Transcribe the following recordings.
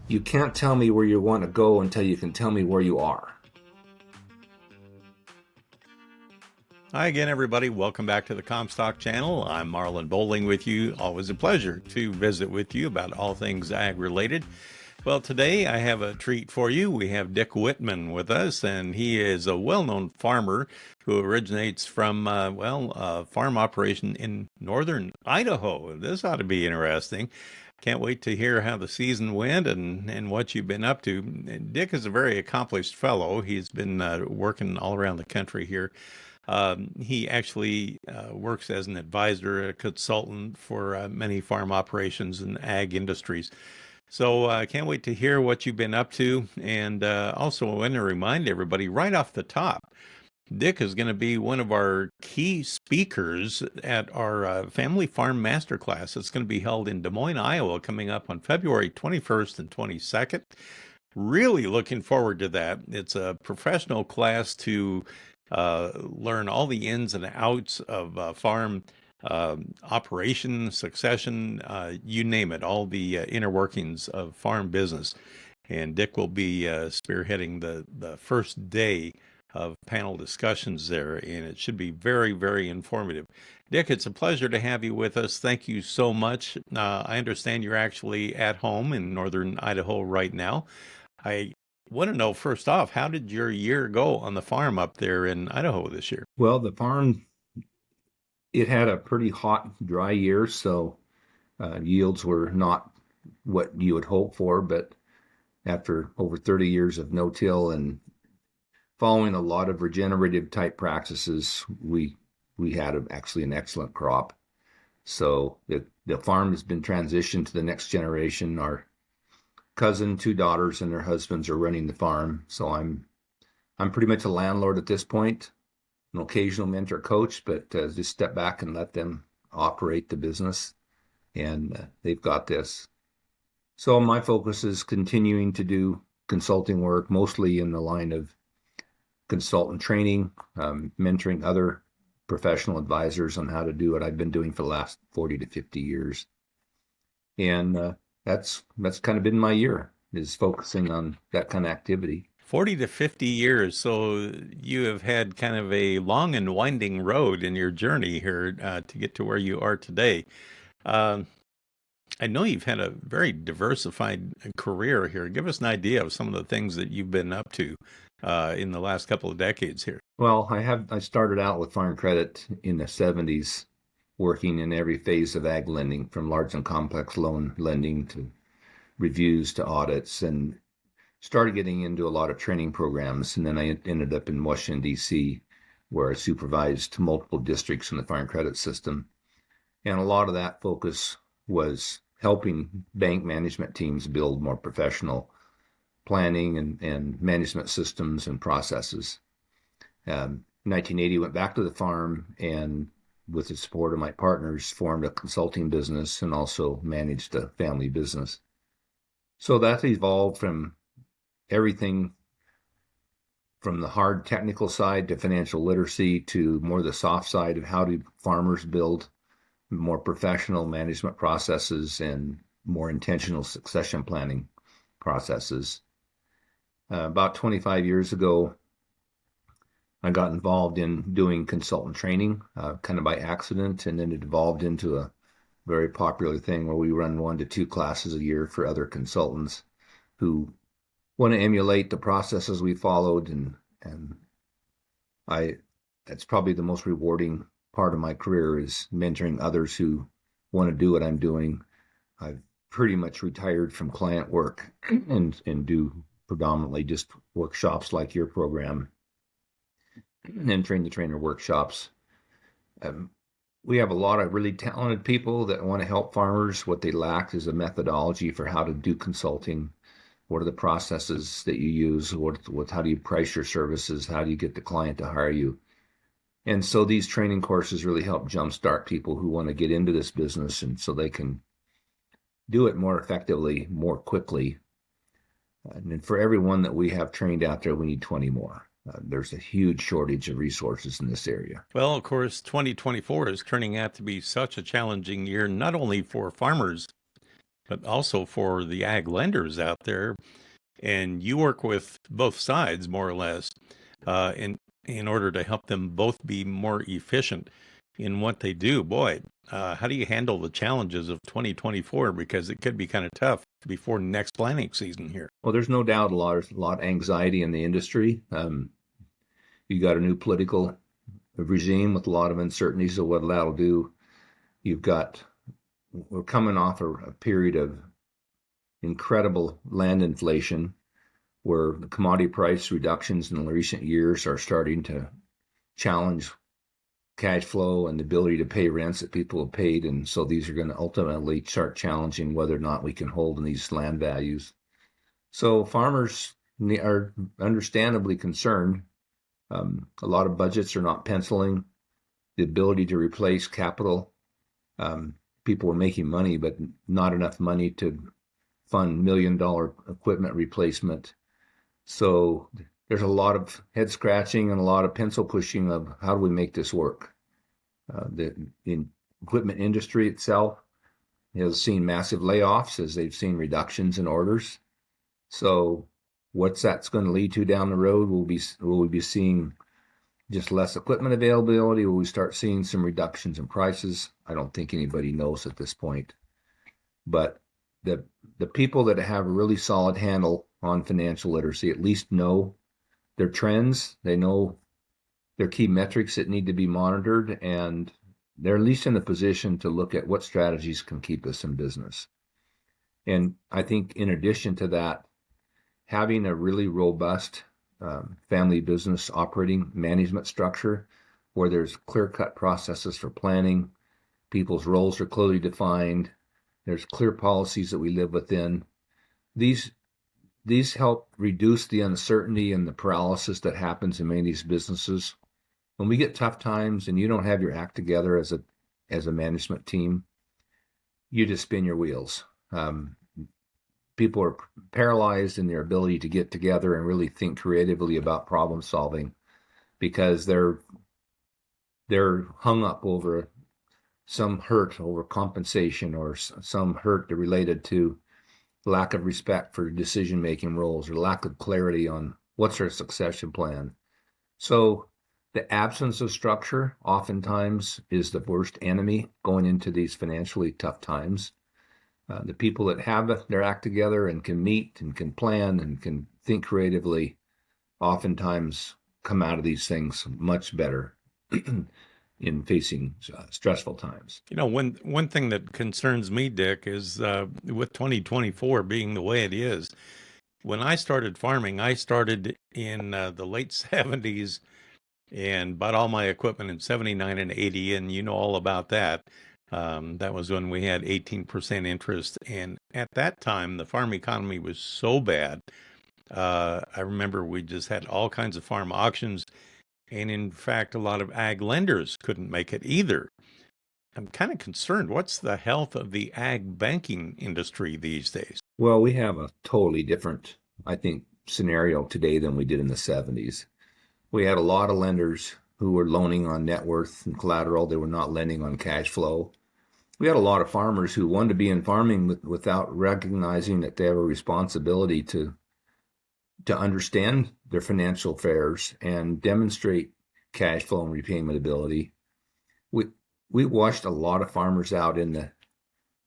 You can't tell me where you want to go until you can tell me where you are. Hi again, everybody. Welcome back to the Comstock channel. I'm Marlon Bowling with you. Always a pleasure to visit with you about all things ag related. Well, today I have a treat for you. We have Dick Wittman with us, and he is a well-known farmer who originates from, a farm operation in northern Idaho. This ought to be interesting. Can't wait to hear how the season went and what you've been up to. Dick is a very accomplished fellow. He's been working all around the country here. He actually works as an advisor, a consultant for many farm operations and ag industries. So I can't wait to hear what you've been up to. And also, I want to remind everybody right off the top, Dick is going to be one of our key speakers at our Family Farm Masterclass. It's going to be held in Des Moines, Iowa, coming up on February 21st and 22nd. Really looking forward to that. It's a professional class to learn all the ins and outs of farm operation, succession, you name it, all the inner workings of farm business. And Dick will be spearheading the first day of panel discussions there, and it should be very, very informative. Dick, it's a pleasure to have you with us. Thank you so much. I understand you're actually at home in northern Idaho right now. I want to know, first off, how did your year go on the farm up there in Idaho this year? Well, the farm, it had a pretty hot, dry year, so yields were not what you would hope for, but after over 30 years of no-till and following a lot of regenerative type practices, we had actually an excellent crop. So the farm has been transitioned to the next generation. Our cousin, two daughters, and their husbands are running the farm. So I'm pretty much a landlord at this point, an occasional mentor coach, but just step back and let them operate the business, and they've got this. So my focus is continuing to do consulting work, mostly in the line of consultant training, mentoring other professional advisors on how to do what I've been doing for the last 40 to 50 years. And that's kind of been my year, is focusing on that kind of activity. 40 to 50 years. So you have had kind of a long and winding road in your journey here to get to where you are today. I know you've had a very diversified career here. Give us an idea of some of the things that you've been up to in the last couple of decades here. Well, I started out with farm credit in the 70s, working in every phase of ag lending, from large and complex loan lending to reviews to audits, and started getting into a lot of training programs. And then I ended up in Washington, D.C., where I supervised multiple districts in the farm credit system. And a lot of that focus was helping bank management teams build more professional planning and management systems and processes. In 1980, went back to the farm, and with the support of my partners, formed a consulting business and also managed a family business. So that evolved from everything from the hard technical side to financial literacy to more the soft side of how do farmers build more professional management processes and more intentional succession planning processes. About 25 years ago, I got involved in doing consultant training, kind of by accident, and then it evolved into a very popular thing where we run 1 to 2 classes a year for other consultants who want to emulate the processes we followed, and that's probably the most rewarding part of my career, is mentoring others who want to do what I'm doing. I've pretty much retired from client work and do predominantly just workshops like your program and train the trainer workshops. We have a lot of really talented people that want to help farmers. What they lack is a methodology for how to do consulting. What are the processes that you use? How do you price your services? How do you get the client to hire you? And so these training courses really help jumpstart people who want to get into this business, and so they can do it more effectively, more quickly. And for every one that we have trained out there, we need 20 more. There's a huge shortage of resources in this area. Well, of course, 2024 is turning out to be such a challenging year, not only for farmers but also for the ag lenders out there. And you work with both sides more or less, in order to help them both be more efficient in what they do. Boy, how do you handle the challenges of 2024? Because it could be kind of tough before next planting season here. Well, there's no doubt a lot of anxiety in the industry. You got a new political regime with a lot of uncertainties of what that'll do. We're coming off a period of incredible land inflation where the commodity price reductions in the recent years are starting to challenge cash flow and the ability to pay rents that people have paid. And so these are going to ultimately start challenging whether or not we can hold in these land values. So farmers are understandably concerned. A lot of budgets are not penciling. The ability to replace capital. People are making money, but not enough money to fund $1 million equipment replacement. So there's a lot of head scratching and a lot of pencil pushing of how do we make this work. The equipment industry itself has seen massive layoffs as they've seen reductions in orders. So what's that's going to lead to down the road? Will we be seeing just less equipment availability? Will we start seeing some reductions in prices? I don't think anybody knows at this point. But the people that have a really solid handle on financial literacy at least know their trends. They know their key metrics that need to be monitored, and they're at least in a position to look at what strategies can keep us in business. And I think in addition to that, having a really robust family business operating management structure where there's clear-cut processes for planning, people's roles are clearly defined, there's clear policies that we live within. These help reduce the uncertainty and the paralysis that happens in many of these businesses. When we get tough times and you don't have your act together as a management team, you just spin your wheels. People are paralyzed in their ability to get together and really think creatively about problem solving because they're hung up over some hurt over compensation or some hurt related to lack of respect for decision-making roles or lack of clarity on what's our succession plan. So the absence of structure oftentimes is the worst enemy going into these financially tough times. The people that have their act together and can meet and can plan and can think creatively oftentimes come out of these things much better in facing stressful times. You know, one thing that concerns me, Dick, is with 2024 being the way it is. When I started farming, I started in the late 70s and bought all my equipment in 79 and 80, and you know all about that. That was when we had 18% interest. And at that time, the farm economy was so bad. I remember we just had all kinds of farm auctions. And in fact, a lot of ag lenders couldn't make it either. I'm kind of concerned. What's the health of the ag banking industry these days? Well, we have a totally different, I think, scenario today than we did in the 70s. We had a lot of lenders who were loaning on net worth and collateral. They were not lending on cash flow. We had a lot of farmers who wanted to be in farming without recognizing that they have a responsibility to understand their financial affairs and demonstrate cash flow and repayment ability. We washed a lot of farmers out in the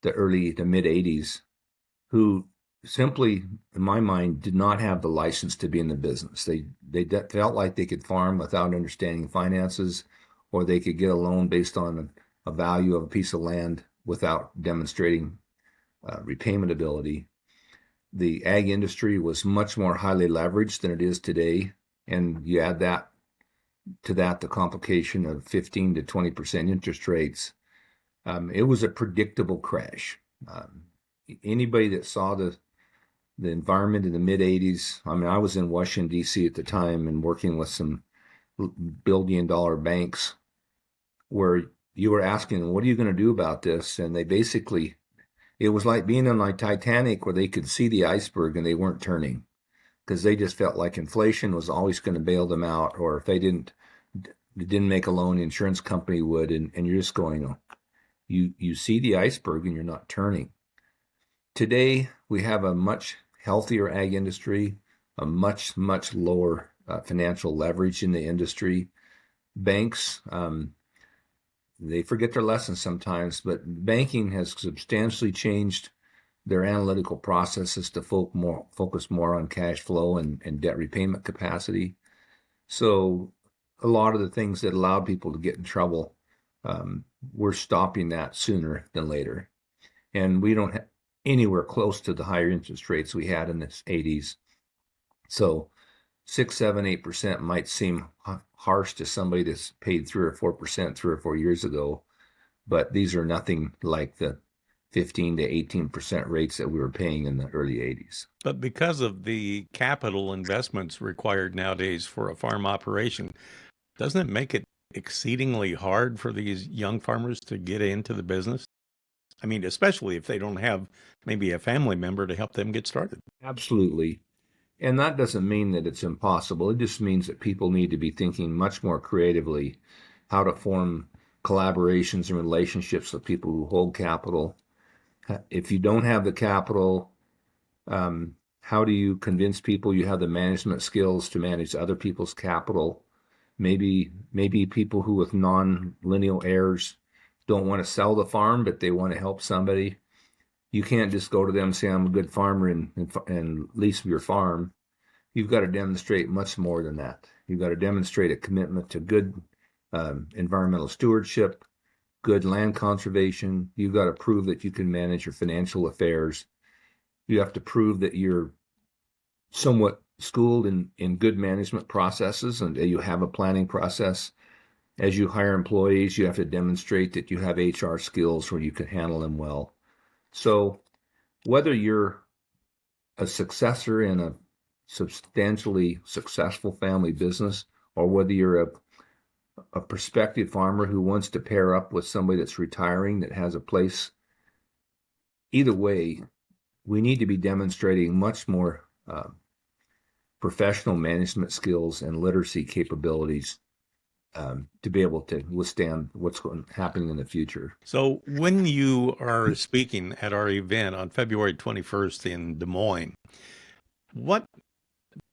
mid 80s who simply, in my mind, did not have the license to be in the business. They felt like they could farm without understanding finances, or they could get a loan based on a value of a piece of land without demonstrating repayment ability. The ag industry was much more highly leveraged than it is today. And you add that to that, the complication of 15 to 20% interest rates. It was a predictable crash. Anybody that saw the environment in the mid 80s, I mean, I was in Washington, D.C. at the time and working with some billion-dollar banks where you were asking them, what are you going to do about this? And they basically, it was like being on the Titanic where they could see the iceberg and they weren't turning because they just felt like inflation was always going to bail them out, or if they didn't make a loan, the insurance company would, and you're just going, you see the iceberg and you're not turning. Today, we have a much healthier ag industry, a much lower financial leverage in the industry. Banks, they forget their lessons sometimes, but banking has substantially changed their analytical processes to focus more on cash flow and debt repayment capacity. So a lot of the things that allowed people to get in trouble, we're stopping that sooner than later. And we don't have anywhere close to the higher interest rates we had in the 80s. So 6, 7, 8% might seem harsh to somebody that's paid 3 or 4% 3 or 4 years ago, but these are nothing like the 15 to 18% rates that we were paying in the early 80s. But because of the capital investments required nowadays for a farm operation, doesn't it make it exceedingly hard for these young farmers to get into the business? I mean, especially if they don't have maybe a family member to help them get started. Absolutely. And that doesn't mean that it's impossible. It just means that people need to be thinking much more creatively how to form collaborations and relationships with people who hold capital. If you don't have the capital, how do you convince people you have the management skills to manage other people's capital? Maybe people who with non-lineal heirs don't want to sell the farm, but they want to help somebody. You can't just go to them and say, I'm a good farmer and lease your farm. You've got to demonstrate much more than that. You've got to demonstrate a commitment to good environmental stewardship, good land conservation. You've got to prove that you can manage your financial affairs. You have to prove that you're somewhat schooled in good management processes and you have a planning process. As you hire employees, you have to demonstrate that you have HR skills where you can handle them well. So whether you're a successor in a substantially successful family business or whether you're a prospective farmer who wants to pair up with somebody that's retiring that has a place, either way, we need to be demonstrating much more professional management skills and literacy capabilities to be able to withstand what's happening in the future. So when you are speaking at our event on February 21st in Des Moines, what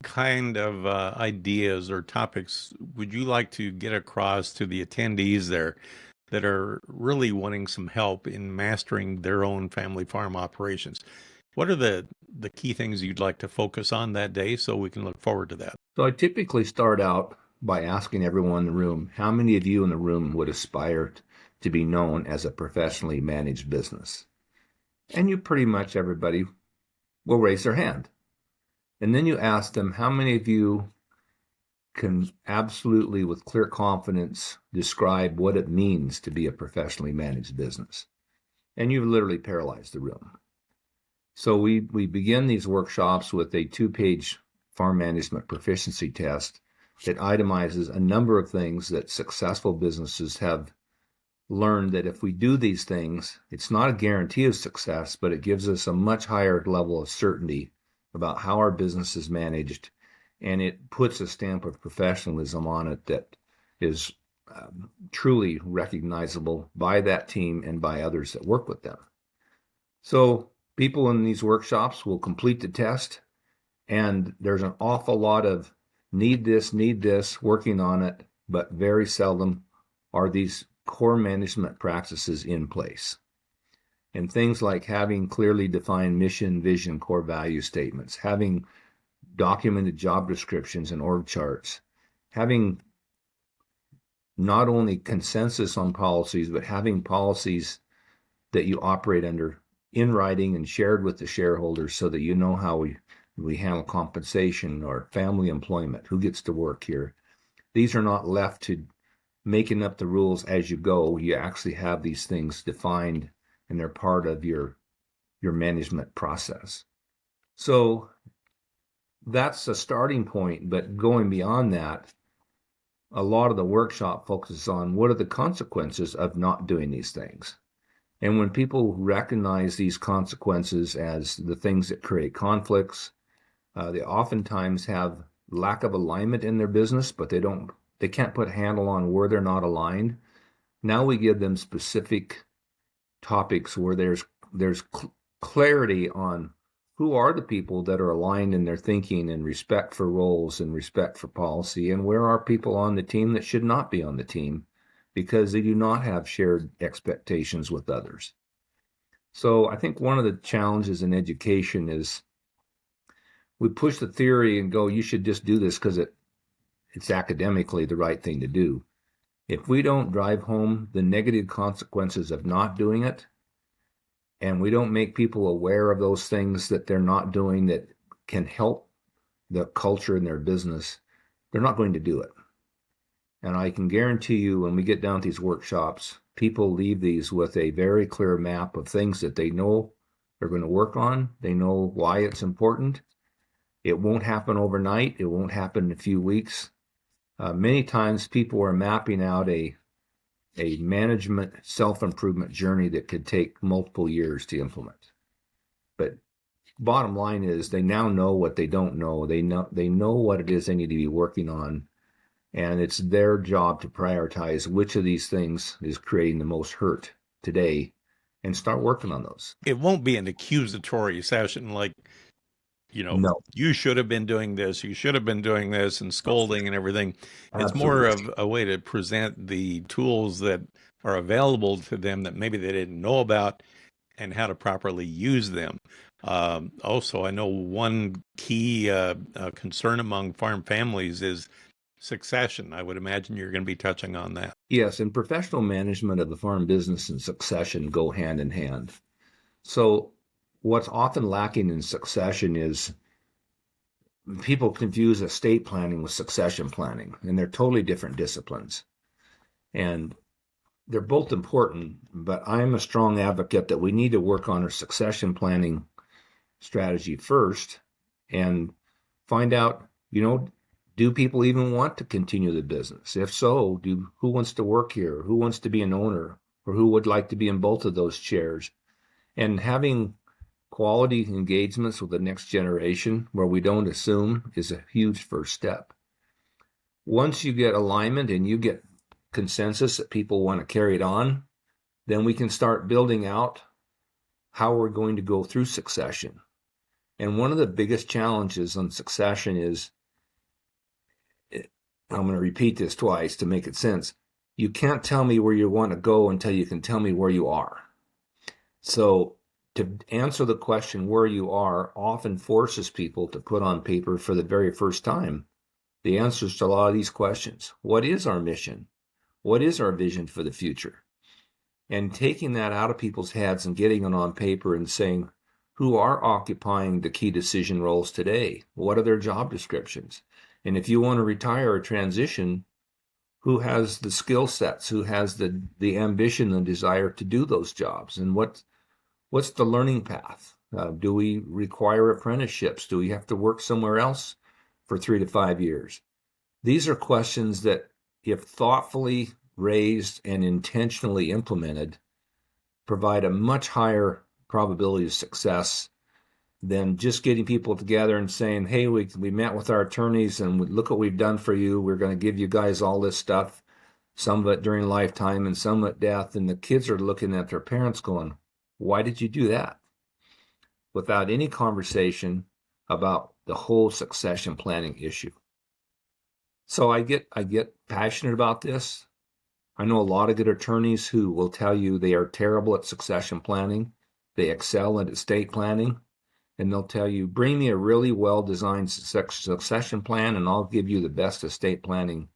kind of ideas or topics would you like to get across to the attendees there that are really wanting some help in mastering their own family farm operations? What are the key things you'd like to focus on that day so we can look forward to that? So I typically start out by asking everyone in the room, how many of you in the room would aspire to be known as a professionally managed business? And you pretty much everybody will raise their hand. And then you ask them, how many of you can absolutely, with clear confidence, describe what it means to be a professionally managed business? And you've literally paralyzed the room. So we begin these workshops with a 2-page farm management proficiency test that itemizes a number of things that successful businesses have learned that if we do these things, it's not a guarantee of success, but it gives us a much higher level of certainty about how our business is managed, and it puts a stamp of professionalism on it that is truly recognizable by that team and by others that work with them. So people in these workshops will complete the test, and there's an awful lot of need this, working on it, but very seldom are these core management practices in place. And things like having clearly defined mission, vision, core value statements, having documented job descriptions and org charts, having not only consensus on policies, but having policies that you operate under in writing and shared with the shareholders so that you know how we handle compensation or family employment, who gets to work here. These are not left to making up the rules as you go. You actually have these things defined and they're part of your management process. So that's a starting point, but going beyond that, a lot of the workshop focuses on what are the consequences of not doing these things. And when people recognize these consequences as the things that create conflicts, they oftentimes have lack of alignment in their business, but they can't put a handle on where they're not aligned. Now we give them specific topics where there's clarity on who are the people that are aligned in their thinking and respect for roles and respect for policy, and where are people on the team that should not be on the team because they do not have shared expectations with others. So I think one of the challenges in education is we push the theory and go, you should just do this because it's academically the right thing to do. If we don't drive home the negative consequences of not doing it, and we don't make people aware of those things that they're not doing that can help the culture in their business, they're not going to do it. And I can guarantee you when we get down to these workshops, people leave these with a very clear map of things that they know they're going to work on. They know why it's important. It won't happen overnight. It won't happen in a few weeks. Many times people are mapping out a management self-improvement journey that could take multiple years to implement. But bottom line is they now know what they don't know. They know what it is they need to be working on. And it's their job to prioritize which of these things is creating the most hurt today and start working on those. It won't be an accusatory session like, No. you should have been doing this, you should have been doing this, and scolding and everything. It's more of a way to present the tools that are available to them that maybe they didn't know about and how to properly use them. Also, I know one key concern among farm families is succession. I would imagine you're going to be touching on that. Yes, and professional management of the farm business and succession go hand in hand. So what's often lacking in succession is people confuse estate planning with succession planning, and they're totally different disciplines. And they're both important, but I'm a strong advocate that we need to work on our succession planning strategy first and find out, do people even want to continue the business? If so, who wants to work here? Who wants to be an owner? Or who would like to be in both of those chairs? And having quality engagements with the next generation where we don't assume is a huge first step. Once you get alignment and you get consensus that people want to carry it on, then we can start building out how we're going to go through succession. And one of the biggest challenges on succession is, I'm going to repeat this twice to make it sense. You can't tell me where you want to go until you can tell me where you are. So to answer the question where you are often forces people to put on paper for the very first time the answers to a lot of these questions. What is our mission? What is our vision for the future? And taking that out of people's heads and getting it on paper and saying, who are occupying the key decision roles today? What are their job descriptions? And if you want to retire or transition, who has the skill sets? Who has the ambition and desire to do those jobs? And what's the learning path? Do we require apprenticeships? Do we have to work somewhere else for 3 to 5 years? These are questions that, if thoughtfully raised and intentionally implemented, provide a much higher probability of success than just getting people together and saying, hey, we met with our attorneys and look what we've done for you. We're going to give you guys all this stuff, some of it during lifetime and some at death. And the kids are looking at their parents going, why did you do that? Without any conversation about the whole succession planning issue. So I get passionate about this. I know a lot of good attorneys who will tell you they are terrible at succession planning. They excel at estate planning. And they'll tell you, bring me a really well-designed succession plan, and I'll give you the best estate planning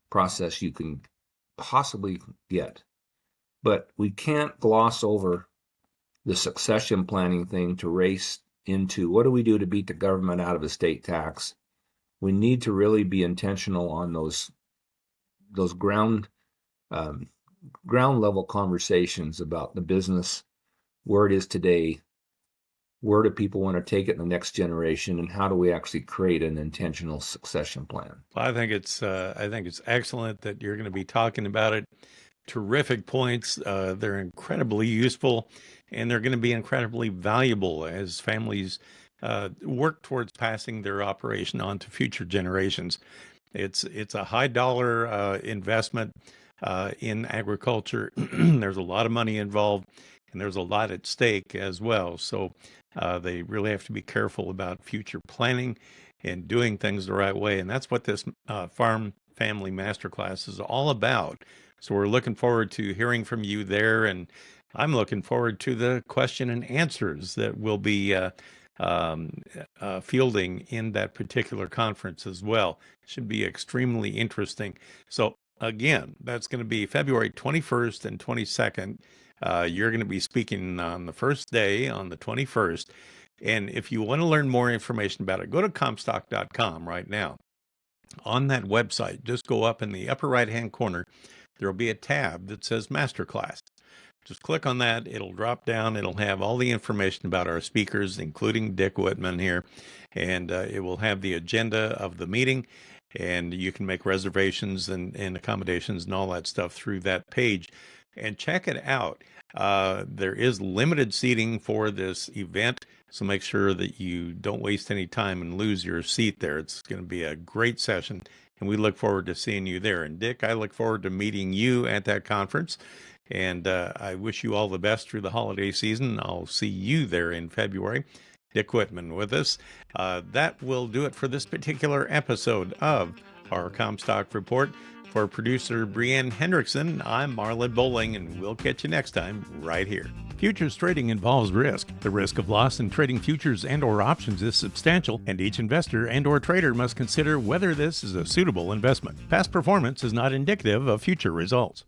process you can possibly get. But we can't gloss over the succession planning thing to race into what do we do to beat the government out of estate tax. We need to really be intentional on those ground level conversations about the business, where it is today, where do people want to take it in the next generation, and how do we actually create an intentional succession plan? Well, I think it's excellent that you're going to be talking about it. Terrific points. They're incredibly useful, and they're going to be incredibly valuable as families work towards passing their operation on to future generations. It's a high dollar investment in agriculture. There's a lot of money involved, and there's a lot at stake as well. So they really have to be careful about future planning and doing things the right way. And that's what this Farm Family Masterclass is all about. So we're looking forward to hearing from you there, and I'm looking forward to the question and answers that we'll be fielding in that particular conference as well. Should be extremely interesting. So again, that's going to be February 21st and 22nd. You're going to be speaking on the first day, on the 21st. And if you want to learn more information about it, go to Comstock.com right now. On that website, just go up in the upper right-hand corner. There will be a tab that says Masterclass. Just click on that. It'll drop down. It'll have all the information about our speakers, including Dick Wittman here. And it will have the agenda of the meeting. And you can make reservations and accommodations and all that stuff through that page. And check it out. There is limited seating for this event, so make sure that you don't waste any time and lose your seat there. It's going to be a great session, and we look forward to seeing you there. And Dick, I look forward to meeting you at that conference, and I wish you all the best through the holiday season. I'll see you there in February. Dick Wittman with us. That will do it for this particular episode of our Comstock Report. For producer Brianne Hendrickson, I'm Marlon Bowling, and we'll catch you next time right here. Futures trading involves risk. The risk of loss in trading futures and or options is substantial, and each investor and or trader must consider whether this is a suitable investment. Past performance is not indicative of future results.